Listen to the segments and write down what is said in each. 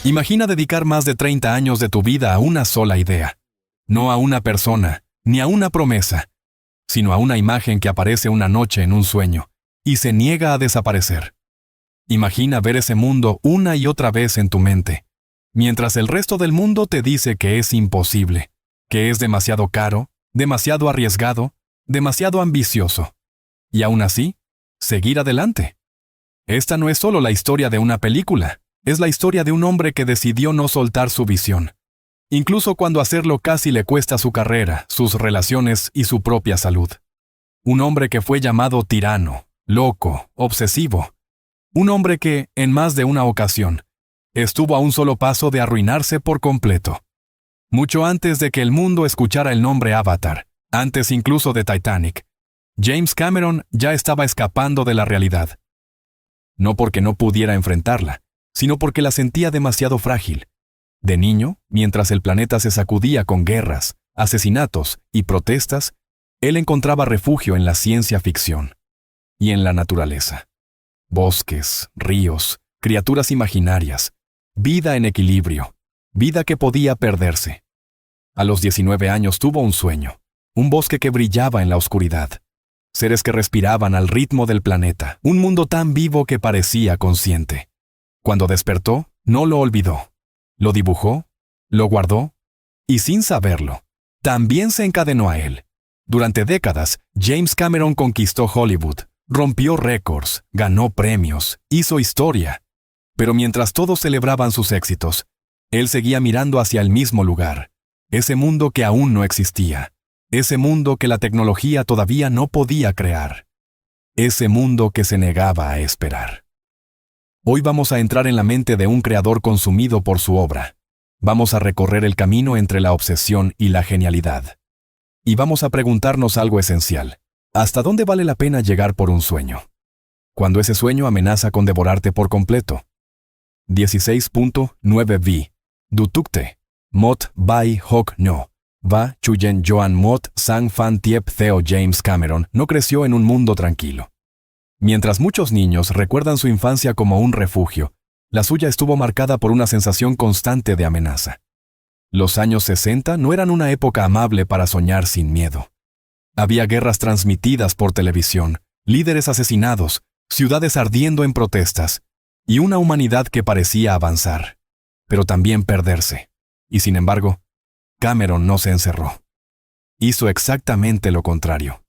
Imagina dedicar más de 30 años de tu vida a una sola idea. No a una persona, ni a una promesa, sino a una imagen que aparece una noche en un sueño y se niega a desaparecer. Imagina ver ese mundo una y otra vez en tu mente, mientras el resto del mundo te dice que es imposible, que es demasiado caro, demasiado arriesgado, demasiado ambicioso. Y aún así, seguir adelante. Esta no es solo la historia de una película, es la historia de un hombre que decidió no soltar su visión, incluso cuando hacerlo casi le cuesta su carrera, sus relaciones y su propia salud. Un hombre que fue llamado tirano, loco, obsesivo. Un hombre que, en más de una ocasión, estuvo a un solo paso de arruinarse por completo. Mucho antes de que el mundo escuchara el nombre Avatar, antes incluso de Titanic, James Cameron ya estaba escapando de la realidad. No porque no pudiera enfrentarla, sino porque la sentía demasiado frágil. De niño, mientras el planeta se sacudía con guerras, asesinatos y protestas, él encontraba refugio en la ciencia ficción y en la naturaleza. Bosques, ríos, criaturas imaginarias, vida en equilibrio, vida que podía perderse. A los 19 años tuvo un sueño, un bosque que brillaba en la oscuridad, seres que respiraban al ritmo del planeta, un mundo tan vivo que parecía consciente. Cuando despertó, no lo olvidó. Lo dibujó, lo guardó, y sin saberlo, también se encadenó a él. Durante décadas, James Cameron conquistó Hollywood, rompió récords, ganó premios, hizo historia. Pero mientras todos celebraban sus éxitos, él seguía mirando hacia el mismo lugar, ese mundo que aún no existía, ese mundo que la tecnología todavía no podía crear, ese mundo que se negaba a esperar. Hoy vamos a entrar en la mente de un creador consumido por su obra. Vamos a recorrer el camino entre la obsesión y la genialidad. Y vamos a preguntarnos algo esencial. ¿Hasta dónde vale la pena llegar por un sueño? Cuando ese sueño amenaza con devorarte por completo. 16.9b. Du tukte. Mot bai hoc no. Va chuyen Joan Mot sang fan tiep theo. James Cameron no creció en un mundo tranquilo. Mientras muchos niños recuerdan su infancia como un refugio, la suya estuvo marcada por una sensación constante de amenaza. Los años 60 no eran una época amable para soñar sin miedo. Había guerras transmitidas por televisión, líderes asesinados, ciudades ardiendo en protestas, y una humanidad que parecía avanzar, pero también perderse. Y sin embargo, Cameron no se encerró. Hizo exactamente lo contrario.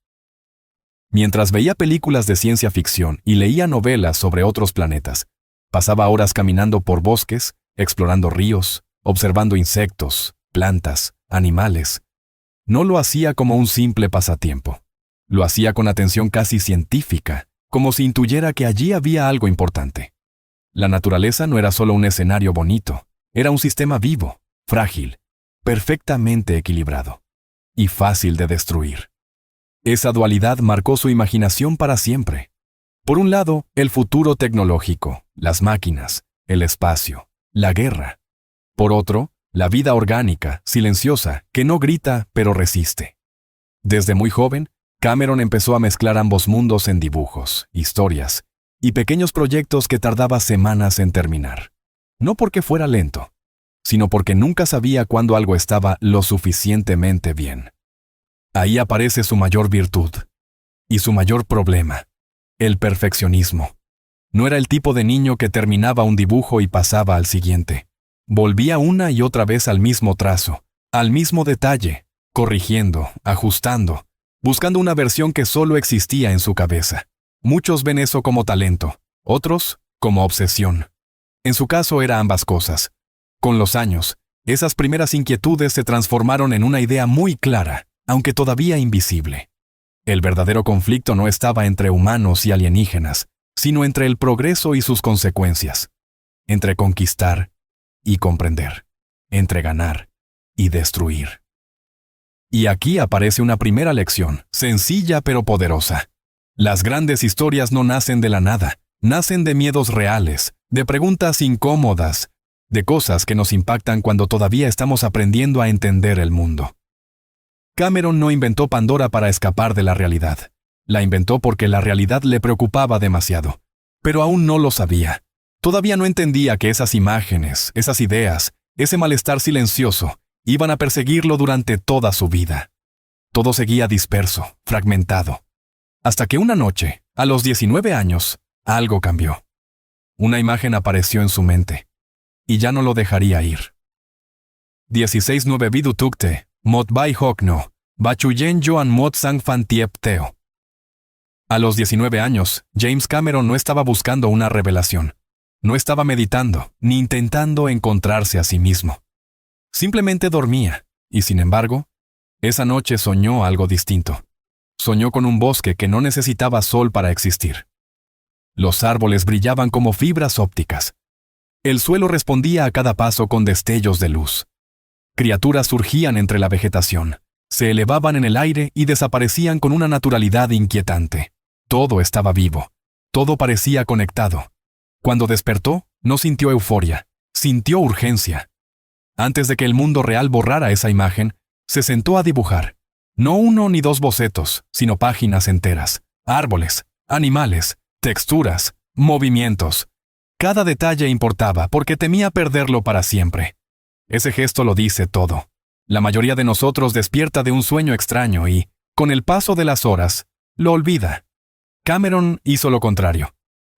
Mientras veía películas de ciencia ficción y leía novelas sobre otros planetas, pasaba horas caminando por bosques, explorando ríos, observando insectos, plantas, animales. No lo hacía como un simple pasatiempo. Lo hacía con atención casi científica, como si intuyera que allí había algo importante. La naturaleza no era solo un escenario bonito, era un sistema vivo, frágil, perfectamente equilibrado y fácil de destruir. Esa dualidad marcó su imaginación para siempre. Por un lado, el futuro tecnológico, las máquinas, el espacio, la guerra. Por otro, la vida orgánica, silenciosa, que no grita, pero resiste. Desde muy joven, Cameron empezó a mezclar ambos mundos en dibujos, historias y pequeños proyectos que tardaba semanas en terminar. No porque fuera lento, sino porque nunca sabía cuándo algo estaba lo suficientemente bien. Ahí aparece su mayor virtud y su mayor problema, el perfeccionismo. No era el tipo de niño que terminaba un dibujo y pasaba al siguiente. Volvía una y otra vez al mismo trazo, al mismo detalle, corrigiendo, ajustando, buscando una versión que solo existía en su cabeza. Muchos ven eso como talento, otros como obsesión. En su caso era ambas cosas. Con los años, esas primeras inquietudes se transformaron en una idea muy clara, aunque todavía invisible. El verdadero conflicto no estaba entre humanos y alienígenas, sino entre el progreso y sus consecuencias, entre conquistar y comprender, entre ganar y destruir. Y aquí aparece una primera lección, sencilla pero poderosa. Las grandes historias no nacen de la nada, nacen de miedos reales, de preguntas incómodas, de cosas que nos impactan cuando todavía estamos aprendiendo a entender el mundo. Cameron no inventó Pandora para escapar de la realidad. La inventó porque la realidad le preocupaba demasiado. Pero aún no lo sabía. Todavía no entendía que esas imágenes, esas ideas, ese malestar silencioso, iban a perseguirlo durante toda su vida. Todo seguía disperso, fragmentado. Hasta que una noche, a los 19 años, algo cambió. Una imagen apareció en su mente, y ya no lo dejaría ir. 16-9 Vidu Tukte, Mot Bai Hok No, Bachuyen Joan Mot Sang Fan Tiep Teo. A los 19 años, James Cameron no estaba buscando una revelación. No estaba meditando, ni intentando encontrarse a sí mismo. Simplemente dormía, y sin embargo, esa noche soñó algo distinto. Soñó con un bosque que no necesitaba sol para existir. Los árboles brillaban como fibras ópticas. El suelo respondía a cada paso con destellos de luz. Criaturas surgían entre la vegetación, se elevaban en el aire y desaparecían con una naturalidad inquietante. Todo estaba vivo, todo parecía conectado. Cuando despertó, no sintió euforia, sintió urgencia. Antes de que el mundo real borrara esa imagen, se sentó a dibujar. No uno ni dos bocetos, sino páginas enteras. Árboles, animales, texturas, movimientos. Cada detalle importaba porque temía perderlo para siempre. Ese gesto lo dice todo. La mayoría de nosotros despierta de un sueño extraño y, con el paso de las horas, lo olvida. Cameron hizo lo contrario.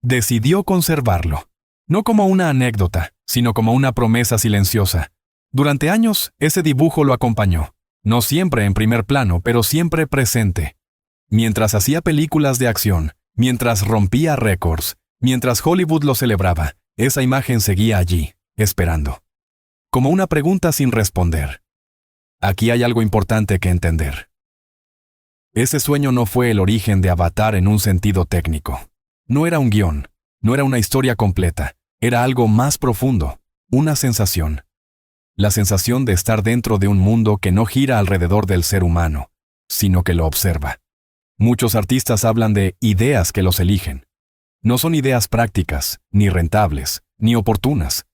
Decidió conservarlo. No como una anécdota, sino como una promesa silenciosa. Durante años, ese dibujo lo acompañó. No siempre en primer plano, pero siempre presente. Mientras hacía películas de acción, mientras rompía récords, mientras Hollywood lo celebraba, esa imagen seguía allí, esperando. Como una pregunta sin responder. Aquí hay algo importante que entender. Ese sueño no fue el origen de Avatar en un sentido técnico. No era un guión, no era una historia completa, era algo más profundo, una sensación. La sensación de estar dentro de un mundo que no gira alrededor del ser humano, sino que lo observa. Muchos artistas hablan de ideas que los eligen. No son ideas prácticas, ni rentables, ni oportunas.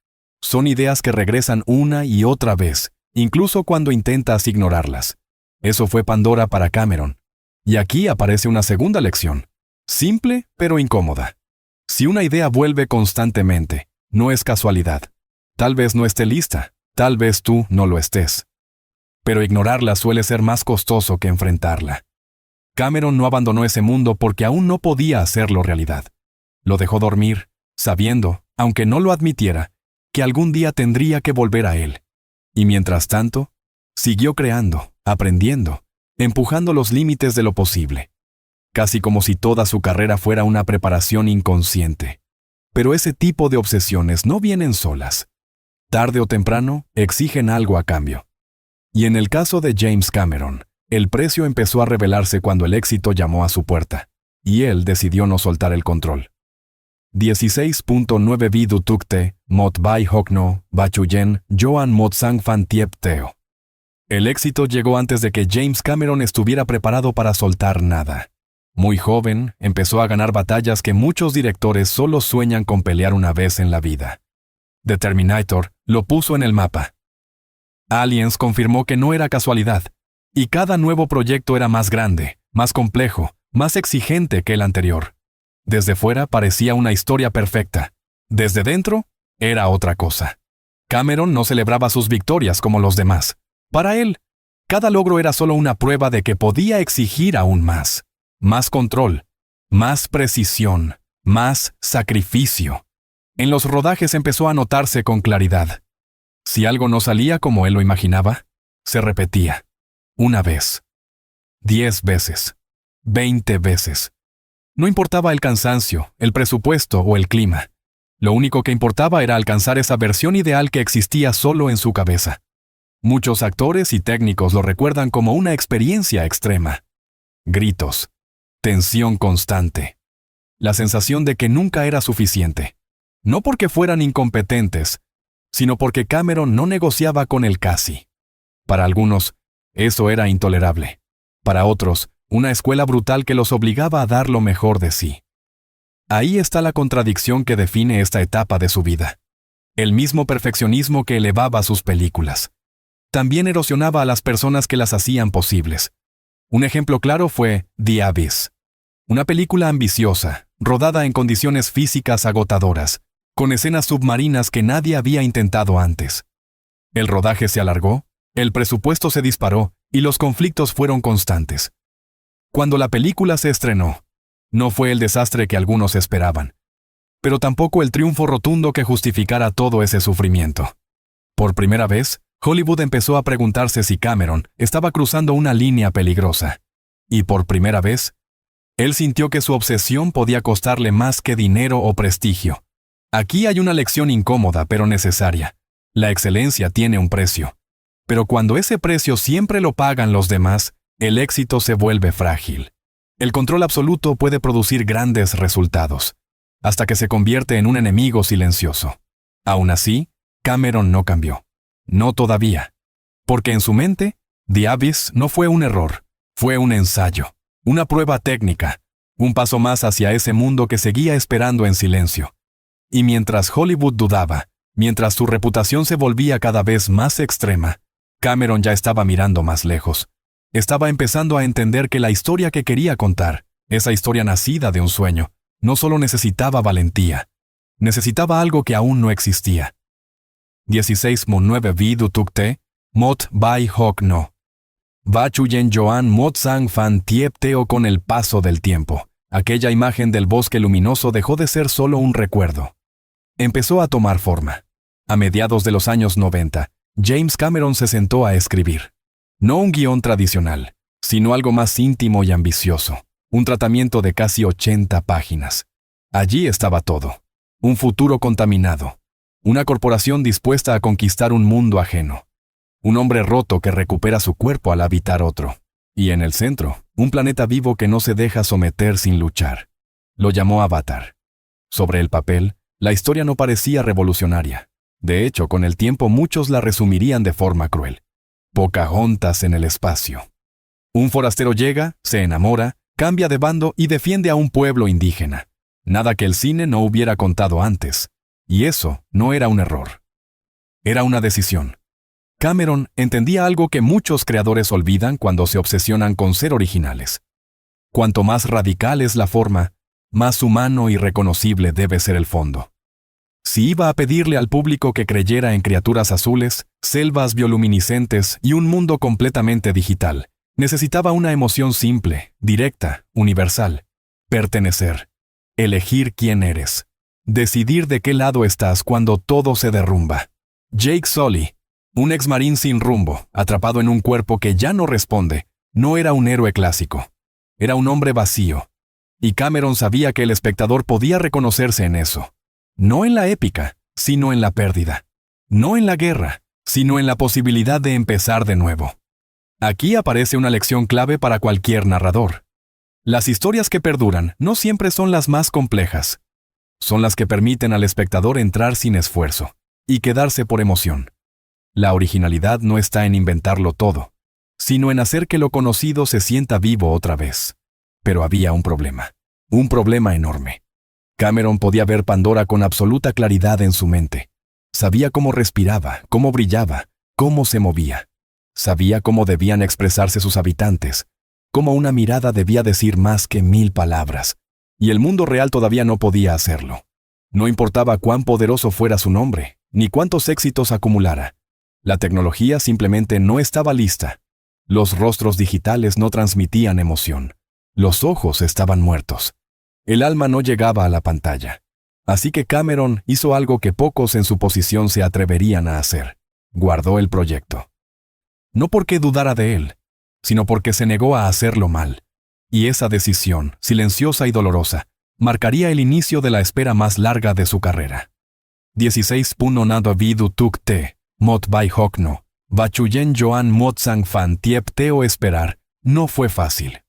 Son ideas que regresan una y otra vez, incluso cuando intentas ignorarlas. Eso fue Pandora para Cameron. Y aquí aparece una segunda lección. Simple, pero incómoda. Si una idea vuelve constantemente, no es casualidad. Tal vez no esté lista, tal vez tú no lo estés. Pero ignorarla suele ser más costoso que enfrentarla. Cameron no abandonó ese mundo porque aún no podía hacerlo realidad. Lo dejó dormir, sabiendo, aunque no lo admitiera, que algún día tendría que volver a él. Y mientras tanto, siguió creando, aprendiendo, empujando los límites de lo posible. Casi como si toda su carrera fuera una preparación inconsciente. Pero ese tipo de obsesiones no vienen solas. Tarde o temprano, exigen algo a cambio. Y en el caso de James Cameron, el precio empezó a revelarse cuando el éxito llamó a su puerta, y él decidió no soltar el control. 16.9 Vidu Tukte, Mot Bai Hok No, Bachuyen, Joan Mot Sang Fan Tiep Teo. El éxito llegó antes de que James Cameron estuviera preparado para soltar nada. Muy joven, empezó a ganar batallas que muchos directores solo sueñan con pelear una vez en la vida. The Terminator lo puso en el mapa. Aliens confirmó que no era casualidad, y cada nuevo proyecto era más grande, más complejo, más exigente que el anterior. Desde fuera parecía una historia perfecta. Desde dentro, era otra cosa. Cameron no celebraba sus victorias como los demás. Para él, cada logro era solo una prueba de que podía exigir aún más. Más control, más precisión, más sacrificio. En los rodajes empezó a notarse con claridad. Si algo no salía como él lo imaginaba, se repetía. 1 vez, 10 veces, 20 veces. No importaba el cansancio, el presupuesto o el clima. Lo único que importaba era alcanzar esa versión ideal que existía solo en su cabeza. Muchos actores y técnicos lo recuerdan como una experiencia extrema. Gritos. Tensión constante. La sensación de que nunca era suficiente. No porque fueran incompetentes, sino porque Cameron no negociaba con el casi. Para algunos, eso era intolerable. Para otros, una escuela brutal que los obligaba a dar lo mejor de sí. Ahí está la contradicción que define esta etapa de su vida. El mismo perfeccionismo que elevaba sus películas. También erosionaba a las personas que las hacían posibles. Un ejemplo claro fue The Abyss. Una película ambiciosa, rodada en condiciones físicas agotadoras, con escenas submarinas que nadie había intentado antes. El rodaje se alargó, el presupuesto se disparó y los conflictos fueron constantes. Cuando la película se estrenó, no fue el desastre que algunos esperaban, pero tampoco el triunfo rotundo que justificara todo ese sufrimiento. Por primera vez, Hollywood empezó a preguntarse si Cameron estaba cruzando una línea peligrosa. Y por primera vez, él sintió que su obsesión podía costarle más que dinero o prestigio. Aquí hay una lección incómoda pero necesaria. La excelencia tiene un precio. Pero cuando ese precio siempre lo pagan los demás, el éxito se vuelve frágil. El control absoluto puede producir grandes resultados, hasta que se convierte en un enemigo silencioso. Aún así, Cameron no cambió. No todavía. Porque en su mente, The Abyss no fue un error, fue un ensayo, una prueba técnica, un paso más hacia ese mundo que seguía esperando en silencio. Y mientras Hollywood dudaba, mientras su reputación se volvía cada vez más extrema, Cameron ya estaba mirando más lejos. Estaba empezando a entender que la historia que quería contar, esa historia nacida de un sueño, no solo necesitaba valentía, necesitaba algo que aún no existía. 16-9 Vidu Tukte, Mot Bai Hok No. Va Chuyen Joan Mot Sang Fan Tiep Teo. Con el paso del tiempo, aquella imagen del bosque luminoso dejó de ser solo un recuerdo. Empezó a tomar forma. A mediados de los años 90, James Cameron se sentó a escribir. No un guión tradicional, sino algo más íntimo y ambicioso. Un tratamiento de casi 80 páginas. Allí estaba todo. Un futuro contaminado. Una corporación dispuesta a conquistar un mundo ajeno. Un hombre roto que recupera su cuerpo al habitar otro. Y en el centro, un planeta vivo que no se deja someter sin luchar. Lo llamó Avatar. Sobre el papel, la historia no parecía revolucionaria. De hecho, con el tiempo muchos la resumirían de forma cruel. Pocahontas en el espacio. Un forastero llega, se enamora, cambia de bando y defiende a un pueblo indígena. Nada que el cine no hubiera contado antes. Y eso no era un error. Era una decisión. Cameron entendía algo que muchos creadores olvidan cuando se obsesionan con ser originales. Cuanto más radical es la forma, más humano y reconocible debe ser el fondo. Si iba a pedirle al público que creyera en criaturas azules, selvas bioluminiscentes y un mundo completamente digital, necesitaba una emoción simple, directa, universal. Pertenecer. Elegir quién eres. Decidir de qué lado estás cuando todo se derrumba. Jake Sully, un exmarín sin rumbo, atrapado en un cuerpo que ya no responde, no era un héroe clásico. Era un hombre vacío. Y Cameron sabía que el espectador podía reconocerse en eso. No en la épica, sino en la pérdida. No en la guerra, sino en la posibilidad de empezar de nuevo. Aquí aparece una lección clave para cualquier narrador. Las historias que perduran no siempre son las más complejas. Son las que permiten al espectador entrar sin esfuerzo y quedarse por emoción. La originalidad no está en inventarlo todo, sino en hacer que lo conocido se sienta vivo otra vez. Pero había un problema enorme. Cameron podía ver Pandora con absoluta claridad en su mente. Sabía cómo respiraba, cómo brillaba, cómo se movía. Sabía cómo debían expresarse sus habitantes, cómo una mirada debía decir más que 1000 palabras. Y el mundo real todavía no podía hacerlo. No importaba cuán poderoso fuera su nombre, ni cuántos éxitos acumulara. La tecnología simplemente no estaba lista. Los rostros digitales no transmitían emoción. Los ojos estaban muertos. El alma no llegaba a la pantalla. Así que Cameron hizo algo que pocos en su posición se atreverían a hacer. Guardó el proyecto. No porque dudara de él, sino porque se negó a hacerlo mal. Y esa decisión, silenciosa y dolorosa, marcaría el inicio de la espera más larga de su carrera. 16. Nado Vidu Tuk Te, Mot Bai Hok No, Bachuyen Joan Mot Sang Fan Tiep Teo. Esperar no fue fácil.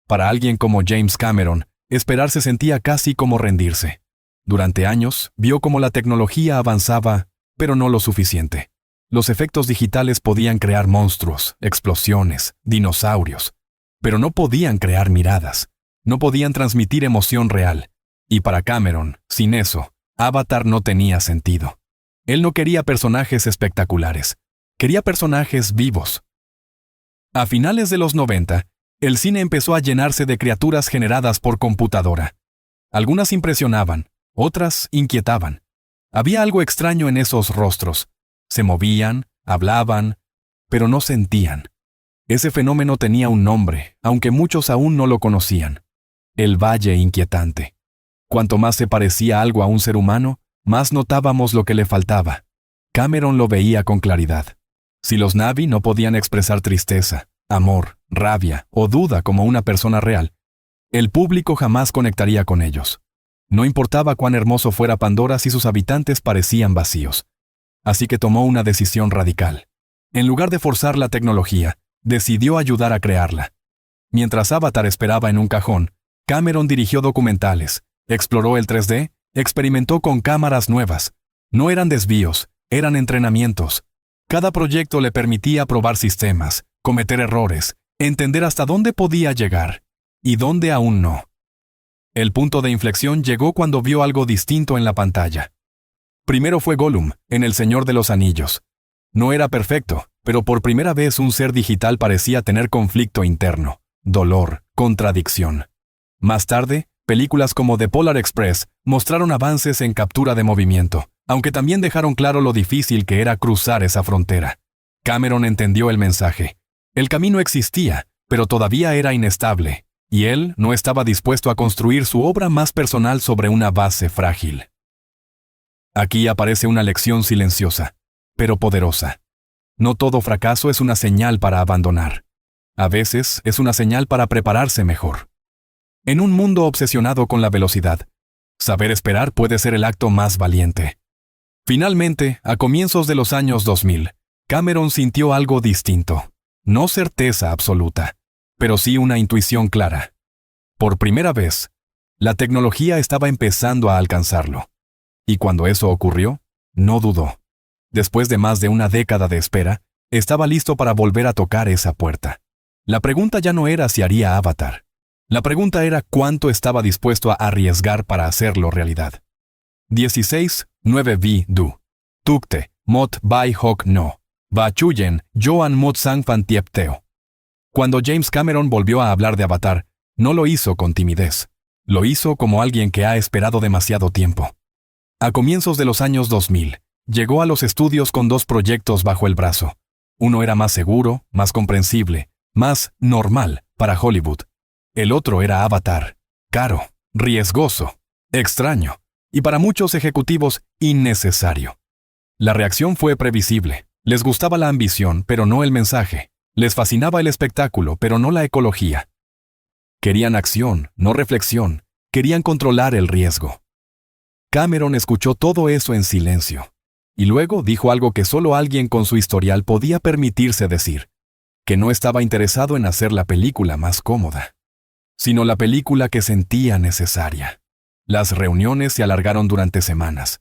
Para alguien como James Cameron, esperar se sentía casi como rendirse. Durante años, vio cómo la tecnología avanzaba, pero no lo suficiente. Los efectos digitales podían crear monstruos, explosiones, dinosaurios, pero no podían crear miradas, no podían transmitir emoción real. Y para Cameron, sin eso, Avatar no tenía sentido. Él no quería personajes espectaculares, quería personajes vivos. A finales de los 90, el cine empezó a llenarse de criaturas generadas por computadora. Algunas impresionaban, otras inquietaban, Había algo extraño en esos rostros. Se movían, hablaban, pero no sentían. Ese fenómeno tenía un nombre, aunque muchos aún no lo conocían. El Valle Inquietante. Cuanto más se parecía algo a un ser humano, más notábamos lo que le faltaba. Cameron lo veía con claridad. Si los Na'vi no podían expresar tristeza, amor, rabia o duda como una persona real, el público jamás conectaría con ellos. No importaba cuán hermoso fuera Pandora si sus habitantes parecían vacíos. Así que tomó una decisión radical. En lugar de forzar la tecnología, decidió ayudar a crearla. Mientras Avatar esperaba en un cajón, Cameron dirigió documentales, exploró el 3D, experimentó con cámaras nuevas. No eran desvíos, eran entrenamientos. Cada proyecto le permitía probar sistemas, cometer errores, entender hasta dónde podía llegar y dónde aún no. El punto de inflexión llegó cuando vio algo distinto en la pantalla. Primero fue Gollum, en El Señor de los Anillos. No era perfecto, pero por primera vez un ser digital parecía tener conflicto interno, dolor, contradicción. Más tarde, películas como The Polar Express mostraron avances en captura de movimiento, aunque también dejaron claro lo difícil que era cruzar esa frontera. Cameron entendió el mensaje. El camino existía, pero todavía era inestable, y él no estaba dispuesto a construir su obra más personal sobre una base frágil. Aquí aparece una lección silenciosa, pero poderosa. No todo fracaso es una señal para abandonar. A veces es una señal para prepararse mejor. En un mundo obsesionado con la velocidad, saber esperar puede ser el acto más valiente. Finalmente, a comienzos de los años 2000, Cameron sintió algo distinto. No certeza absoluta, pero sí una intuición clara. Por primera vez, la tecnología estaba empezando a alcanzarlo. Y cuando eso ocurrió, no dudó. Después de más de una década de espera, estaba listo para volver a tocar esa puerta. La pregunta ya no era si haría Avatar. La pregunta era cuánto estaba dispuesto a arriesgar para hacerlo realidad. 16, 9 V Du. Tukte, Mot Bai Hok No. Va Chuyen, Joan Mot Sang Fan Tiep Teo. Cuando James Cameron volvió a hablar de Avatar, no lo hizo con timidez. Lo hizo como alguien que ha esperado demasiado tiempo. A comienzos de los años 2000, llegó a los estudios con dos proyectos bajo el brazo. Uno era más seguro, más comprensible, más normal para Hollywood. El otro era Avatar, caro, riesgoso, extraño y para muchos ejecutivos innecesario. La reacción fue previsible. Les gustaba la ambición, pero no el mensaje. Les fascinaba el espectáculo, pero no la ecología. Querían acción, no reflexión. Querían controlar el riesgo. Cameron escuchó todo eso en silencio. Y luego dijo algo que solo alguien con su historial podía permitirse decir. Que no estaba interesado en hacer la película más cómoda, sino la película que sentía necesaria. Las reuniones se alargaron durante semanas.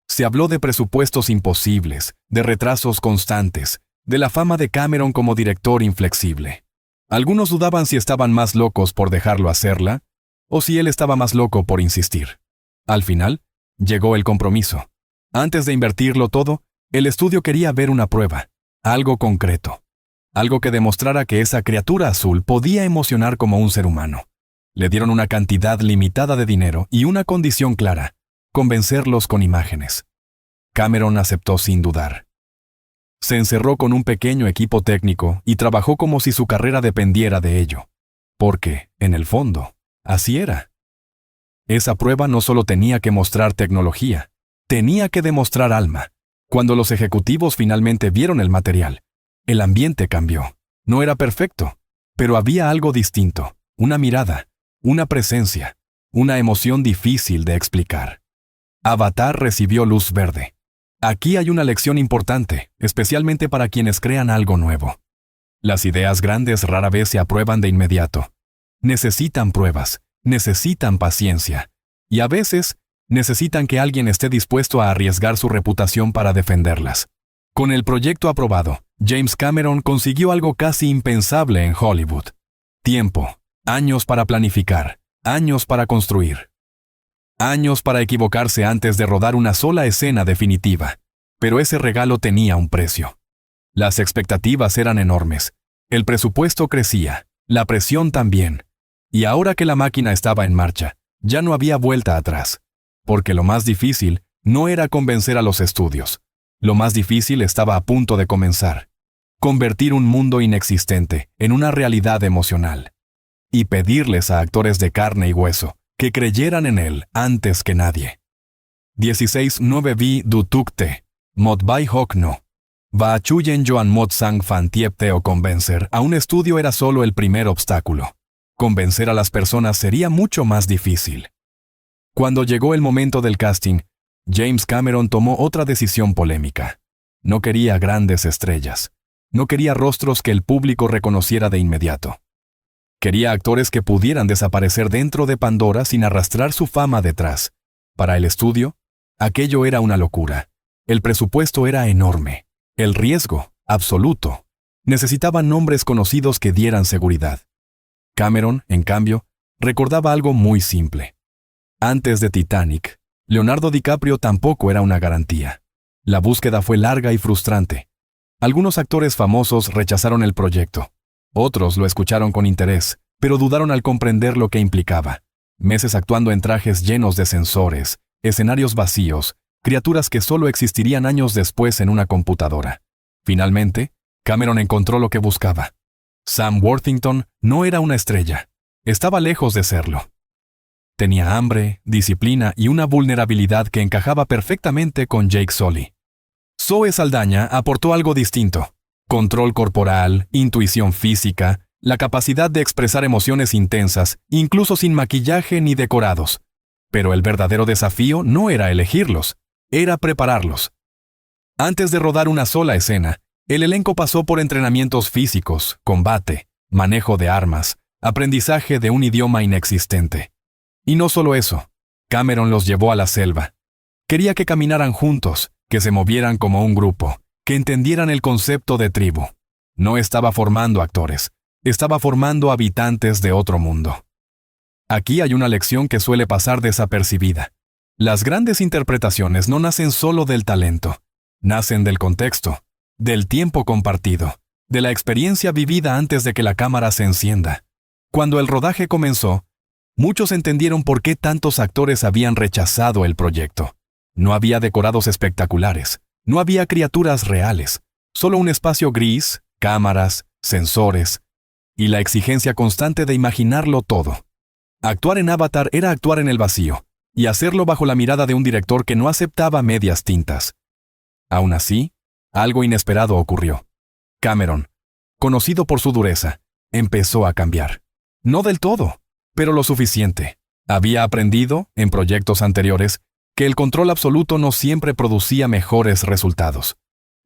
Se habló de presupuestos imposibles, de retrasos constantes, de la fama de Cameron como director inflexible. Algunos dudaban si estaban más locos por dejarlo hacerla, o si él estaba más loco por insistir. Al final, llegó el compromiso. Antes de invertirlo todo, el estudio quería ver una prueba, algo concreto. Algo que demostrara que esa criatura azul podía emocionar como un ser humano. Le dieron una cantidad limitada de dinero y una condición clara: convencerlos con imágenes. Cameron aceptó sin dudar. Se encerró con un pequeño equipo técnico y trabajó como si su carrera dependiera de ello. Porque, en el fondo, así era. Esa prueba no solo tenía que mostrar tecnología, tenía que demostrar alma. Cuando los ejecutivos finalmente vieron el material, el ambiente cambió. No era perfecto, pero había algo distinto, una mirada, una presencia, una emoción difícil de explicar. Avatar recibió luz verde. Aquí hay una lección importante, especialmente para quienes crean algo nuevo. Las ideas grandes rara vez se aprueban de inmediato. Necesitan pruebas, necesitan paciencia, y a veces necesitan que alguien esté dispuesto a arriesgar su reputación para defenderlas. Con el proyecto aprobado, James Cameron consiguió algo casi impensable en Hollywood. Tiempo, años para planificar, años para construir. Años para equivocarse antes de rodar una sola escena definitiva. Pero ese regalo tenía un precio. Las expectativas eran enormes. El presupuesto crecía, la presión también. Y ahora que la máquina estaba en marcha, ya no había vuelta atrás. Porque lo más difícil No era convencer a los estudios. Lo más difícil estaba a punto de comenzar. Convertir un mundo inexistente en una realidad emocional. Y pedirles a actores de carne y hueso que creyeran en él antes que nadie. 16.9 Vi du tukte, mot bai hok no. Va chuyen joan mot sang fan tiep teo. Convencer a un estudio era solo el primer obstáculo. Convencer a las personas sería mucho más difícil. Cuando llegó el momento del casting, James Cameron tomó otra decisión polémica. No quería grandes estrellas. No quería rostros que el público reconociera de inmediato. Quería actores que pudieran desaparecer dentro de Pandora sin arrastrar su fama detrás. Para el estudio, aquello era una locura. El presupuesto era enorme. El riesgo, absoluto. Necesitaban nombres conocidos que dieran seguridad. Cameron, en cambio, recordaba algo muy simple. Antes de Titanic, Leonardo DiCaprio tampoco era una garantía. La búsqueda fue larga y frustrante. Algunos actores famosos rechazaron el proyecto. Otros lo escucharon con interés, pero dudaron al comprender lo que implicaba. Meses actuando en trajes llenos de sensores, escenarios vacíos, criaturas que solo existirían años después en una computadora. Finalmente, Cameron encontró lo que buscaba. Sam Worthington no era una estrella. Estaba lejos de serlo. Tenía hambre, disciplina y una vulnerabilidad que encajaba perfectamente con Jake Sully. Zoe Saldaña aportó algo distinto. Control corporal, intuición física, la capacidad de expresar emociones intensas, incluso sin maquillaje ni decorados. Pero el verdadero desafío no era elegirlos, era prepararlos. Antes de rodar una sola escena, el elenco pasó por entrenamientos físicos, combate, manejo de armas, aprendizaje de un idioma inexistente. Y no solo eso, Cameron los llevó a la selva. Quería que caminaran juntos, que se movieran como un grupo, que entendieran el concepto de tribu. No estaba formando actores, estaba formando habitantes de otro mundo. Aquí hay una lección que suele pasar desapercibida. Las grandes interpretaciones no nacen solo del talento, nacen del contexto, del tiempo compartido, de la experiencia vivida antes de que la cámara se encienda. Cuando el rodaje comenzó, muchos entendieron por qué tantos actores habían rechazado el proyecto. No había decorados espectaculares, no había criaturas reales, solo un espacio gris, cámaras, sensores, y la exigencia constante de imaginarlo todo. Actuar en Avatar era actuar en el vacío, y hacerlo bajo la mirada de un director que no aceptaba medias tintas. Aún así, algo inesperado ocurrió. Cameron, conocido por su dureza, empezó a cambiar. No del todo, pero lo suficiente. Había aprendido, en proyectos anteriores, que el control absoluto no siempre producía mejores resultados.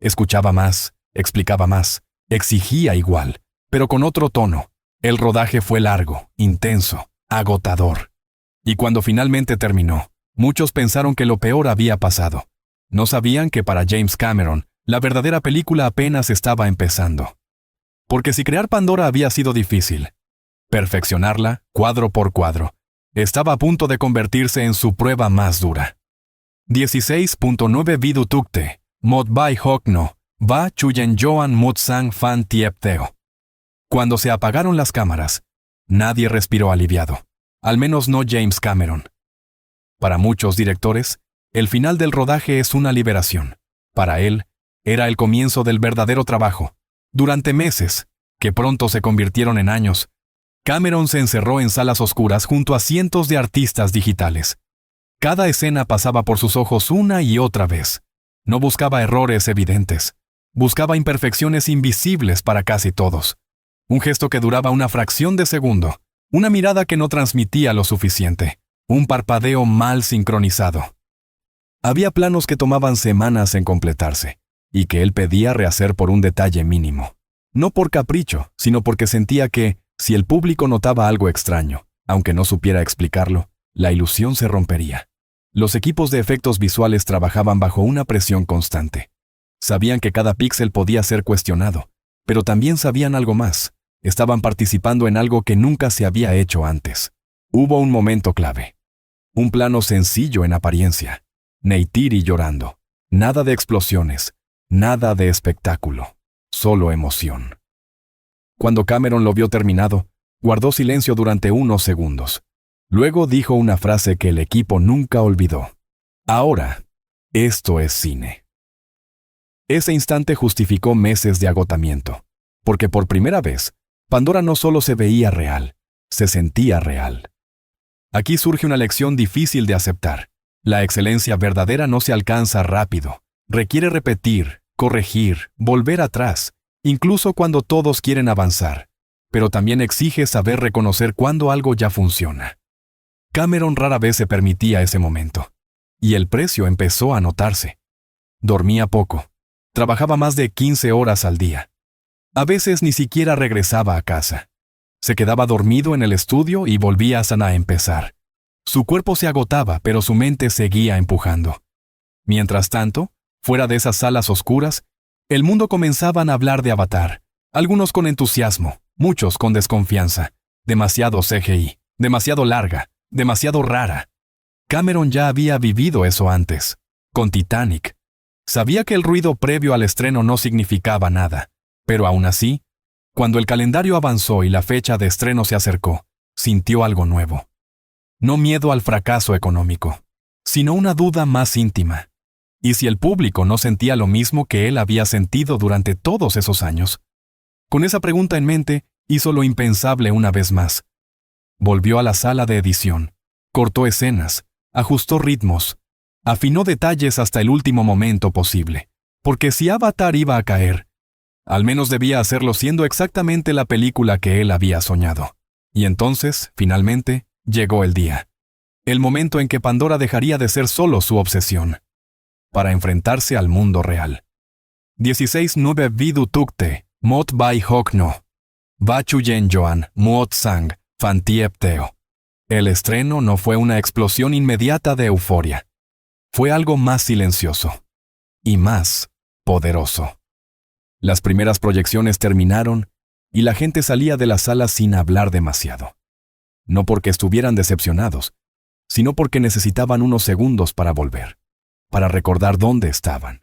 Escuchaba más, explicaba más, exigía igual, pero con otro tono. El rodaje fue largo, intenso, agotador. Y cuando finalmente terminó, muchos pensaron que lo peor había pasado. No sabían que para James Cameron, la verdadera película apenas estaba empezando. Porque si crear Pandora había sido difícil, perfeccionarla, cuadro por cuadro, estaba a punto de convertirse en su prueba más dura. 16.9 Vi du tukte, mot bai hok no, va chuyen joan mot sang fan tiep teo. Cuando se apagaron las cámaras, nadie respiró aliviado, al menos no James Cameron. Para muchos directores, el final del rodaje es una liberación. Para él, era el comienzo del verdadero trabajo. Durante meses, que pronto se convirtieron en años, Cameron se encerró en salas oscuras junto a cientos de artistas digitales. Cada escena pasaba por sus ojos una y otra vez. No buscaba errores evidentes. Buscaba imperfecciones invisibles para casi todos. Un gesto que duraba una fracción de segundo. Una mirada que no transmitía lo suficiente. Un parpadeo mal sincronizado. Había planos que tomaban semanas en completarse, y que él pedía rehacer por un detalle mínimo. No por capricho, sino porque sentía que, si el público notaba algo extraño, aunque no supiera explicarlo, la ilusión se rompería. Los equipos de efectos visuales trabajaban bajo una presión constante. Sabían que cada píxel podía ser cuestionado, pero también sabían algo más. Estaban participando en algo que nunca se había hecho antes. Hubo un momento clave. Un plano sencillo en apariencia. Neytiri llorando. Nada de explosiones. Nada de espectáculo. Solo emoción. Cuando Cameron lo vio terminado, guardó silencio durante unos segundos. Luego dijo una frase que el equipo nunca olvidó. Ahora, Esto es cine. Ese instante justificó meses de agotamiento, porque por primera vez, Pandora no solo se veía real, se sentía real. Aquí surge una lección difícil de aceptar. La excelencia verdadera no se alcanza rápido. Requiere repetir, corregir, volver atrás, incluso cuando todos quieren avanzar. Pero también exige saber reconocer cuando algo ya funciona. Cameron rara vez se permitía ese momento. Y el precio empezó a notarse. Dormía poco. Trabajaba más de 15 horas al día. A veces ni siquiera regresaba a casa. Se quedaba dormido en el estudio y volvía a empezar. Su cuerpo se agotaba, pero su mente seguía empujando. Mientras tanto, fuera de esas salas oscuras, el mundo comenzaban a hablar de Avatar, algunos con entusiasmo, muchos con desconfianza. Demasiado CGI, demasiado larga, demasiado rara. Cameron ya había vivido eso antes, con Titanic. Sabía que el ruido previo al estreno no significaba nada, pero aún así, cuando el calendario avanzó y la fecha de estreno se acercó, sintió algo nuevo. No miedo al fracaso económico, sino una duda más íntima. ¿Y si el público no sentía lo mismo que él había sentido durante todos esos años? Con esa pregunta en mente, hizo lo impensable una vez más. Volvió a la sala de edición, cortó escenas, ajustó ritmos, afinó detalles hasta el último momento posible, porque si Avatar iba a caer, al menos debía hacerlo siendo exactamente la película que él había soñado. Y entonces, finalmente, llegó el día. El momento en que Pandora dejaría de ser solo su obsesión, para enfrentarse al mundo real. 16-9 Vidu Tukte, Mot Bai Hok No. Va Chuyen Joan, Muot Sang, Fantiep Teo. El estreno no fue una explosión inmediata de euforia. Fue algo más silencioso. Y más poderoso. Las primeras proyecciones terminaron y la gente salía de la sala sin hablar demasiado. No porque estuvieran decepcionados, sino porque necesitaban unos segundos para volver, para recordar dónde estaban,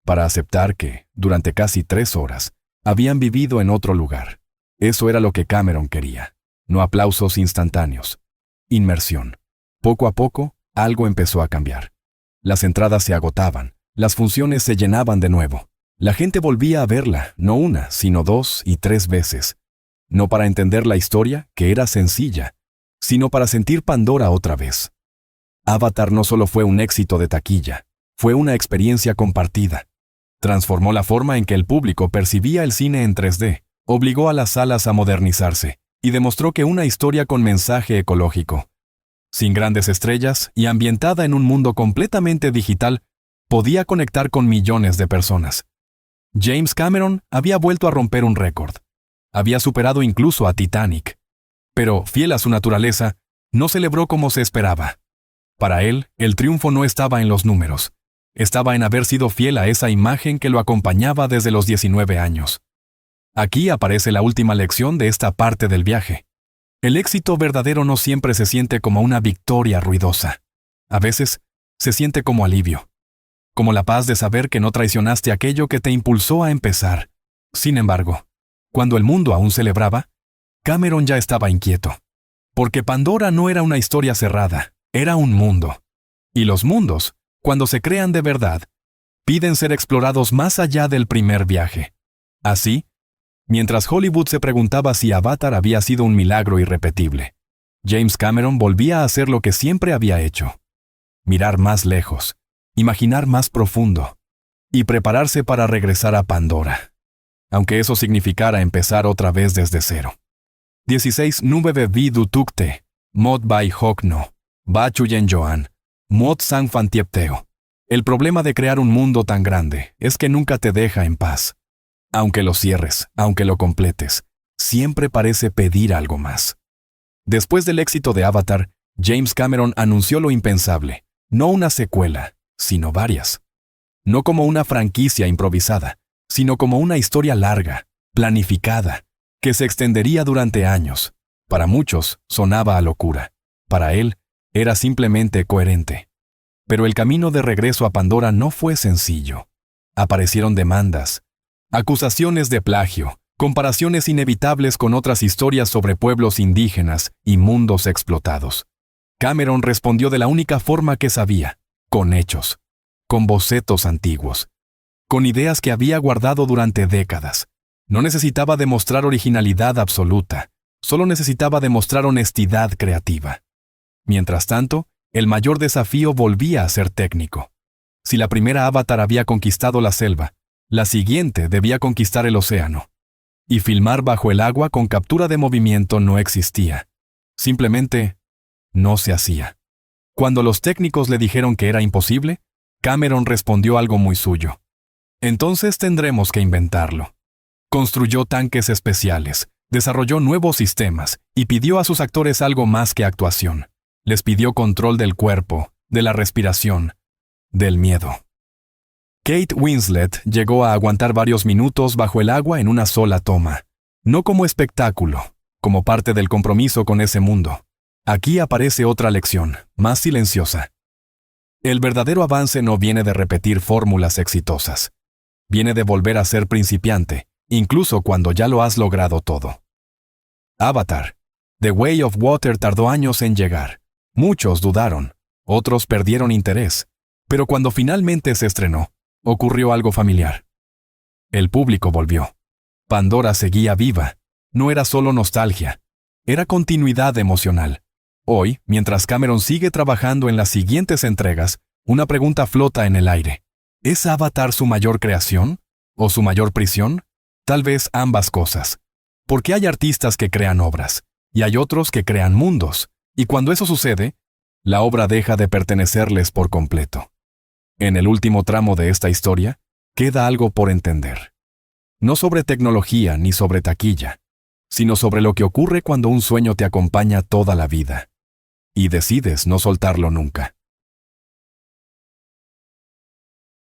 para aceptar que, durante casi 3 horas, habían vivido en otro lugar. Eso era lo que Cameron quería, no aplausos instantáneos. Inmersión. Poco a poco, algo empezó a cambiar. Las entradas se agotaban, las funciones se llenaban de nuevo. La gente volvía a verla, no una, sino 2 y 3 veces. No para entender la historia, que era sencilla, sino para sentir Pandora otra vez. Avatar no solo fue un éxito de taquilla, fue una experiencia compartida. Transformó la forma en que el público percibía el cine en 3D, obligó a las salas a modernizarse, y demostró que una historia con mensaje ecológico, sin grandes estrellas y ambientada en un mundo completamente digital, podía conectar con millones de personas. James Cameron había vuelto a romper un récord. Había superado incluso a Titanic. Pero, fiel a su naturaleza, no celebró como se esperaba. Para él, el triunfo no estaba en los números. Estaba en haber sido fiel a esa imagen que lo acompañaba desde los 19 años. Aquí aparece la última lección de esta parte del viaje. El éxito verdadero no siempre se siente como una victoria ruidosa. A veces, se siente como alivio. Como la paz de saber que no traicionaste aquello que te impulsó a empezar. Sin embargo, cuando el mundo aún celebraba, Cameron ya estaba inquieto. Porque Pandora no era una historia cerrada, era un mundo. Y los mundos, cuando se crean de verdad, piden ser explorados más allá del primer viaje. Así, mientras Hollywood se preguntaba si Avatar había sido un milagro irrepetible, James Cameron volvía a hacer lo que siempre había hecho. Mirar más lejos, imaginar más profundo, y prepararse para regresar a Pandora, aunque eso significara empezar otra vez desde cero. 16-9 Vidu Tukte, Mot Bai Hok No, Va Chuyen Joan, Muot Sang Fantiep Teo. El problema de crear un mundo tan grande es que nunca te deja en paz. Aunque lo cierres, aunque lo completes, siempre parece pedir algo más. Después del éxito de Avatar, James Cameron anunció lo impensable, no una secuela, sino varias. No como una franquicia improvisada, sino como una historia larga, planificada, que se extendería durante años. Para muchos, sonaba a locura. Para él, era simplemente coherente. Pero el camino de regreso a Pandora no fue sencillo. Aparecieron demandas, acusaciones de plagio, comparaciones inevitables con otras historias sobre pueblos indígenas y mundos explotados. Cameron respondió de la única forma que sabía, con hechos. con bocetos antiguos, con ideas que había guardado durante décadas. No necesitaba demostrar originalidad absoluta, solo necesitaba demostrar honestidad creativa. Mientras tanto, el mayor desafío volvía a ser técnico. Si la primera Avatar había conquistado la selva, la siguiente debía conquistar el océano. Y filmar bajo el agua con captura de movimiento no existía. Simplemente no se hacía. Cuando los técnicos le dijeron que era imposible, Cameron respondió algo muy suyo. Entonces tendremos que inventarlo. Construyó tanques especiales, desarrolló nuevos sistemas y pidió a sus actores algo más que actuación. Les pidió control del cuerpo, de la respiración, del miedo. Kate Winslet llegó a aguantar varios minutos bajo el agua en una sola toma, no como espectáculo, como parte del compromiso con ese mundo. Aquí aparece otra lección, más silenciosa. El verdadero avance no viene de repetir fórmulas exitosas. Viene de volver a ser principiante, incluso cuando ya lo has logrado todo. Avatar. The Way of Water tardó años en llegar. Muchos dudaron, otros perdieron interés, pero cuando finalmente se estrenó, ocurrió algo familiar. El público volvió. Pandora seguía viva. No era solo nostalgia, era continuidad emocional. Hoy, mientras Cameron sigue trabajando en las siguientes entregas, una pregunta flota en el aire. ¿Es Avatar su mayor creación? ¿O su mayor prisión? Tal vez ambas cosas. Porque hay artistas que crean obras, y hay otros que crean mundos, y cuando eso sucede, la obra deja de pertenecerles por completo. En el último tramo de esta historia, queda algo por entender. No sobre tecnología ni sobre taquilla, sino sobre lo que ocurre cuando un sueño te acompaña toda la vida. Y decides no soltarlo nunca.